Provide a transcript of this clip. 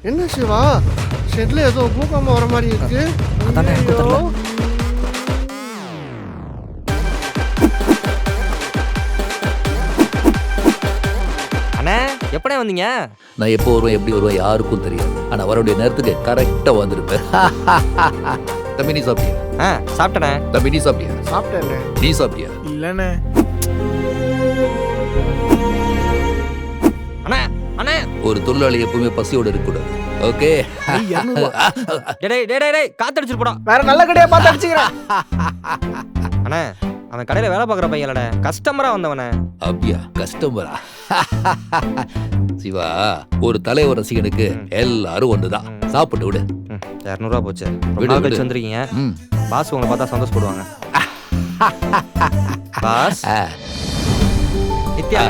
என்ன சிவா ஷெட்ல ஏதோ பூகம்பம் வர மாதிரி இருக்கு. அதானே எனக்கு தெரியல. அண்ணே எப்படே வந்தீங்க? நான் எப்போ வருவேன் எப்படி வருவேன் யாருக்கும் தெரியாது. ஆனா வரக்கூடிய நேரத்துக்கு கரெக்டா வந்திருப்பேன். தம்பி நீ சாப்பிட்டியா? சாப்பிட்டேண்ணே. தம்பி நீ சாப்பிட்டியா? சாப்பிட்டேண்ணே. நீ சாப்பிட்டியா? இல்லண்ணே. அண்ணே அண்ணே ஒரு தொழிலாளி எப்பவுமே பசியோட இருக்கக்கூடாது. ஓகே டேய் காத்தடிச்சிட்டு போடா. வேற நல்ல கடையா பார்த்து அடிச்சுக்கிறேன். அண்ணே அவன் கடையில வேலை பார்க்குற பையன்லடே, கஸ்டமரா வந்தவனே. அப்படியா? கஸ்டமரா? சிவா, ஒரு தலைவர் ரசிகனுக்கு எல்லாரும் ஒண்ணுதான். சாப்பிட்டு விடு. 200 போச்சு. விடு, ரொம்ப விடு. கழிச்சு வந்துருக்கீங்க. ம். பாஸ் உங்களை பார்த்தா சந்தோஷப்படுவாங்க. பாஸ் நித்யா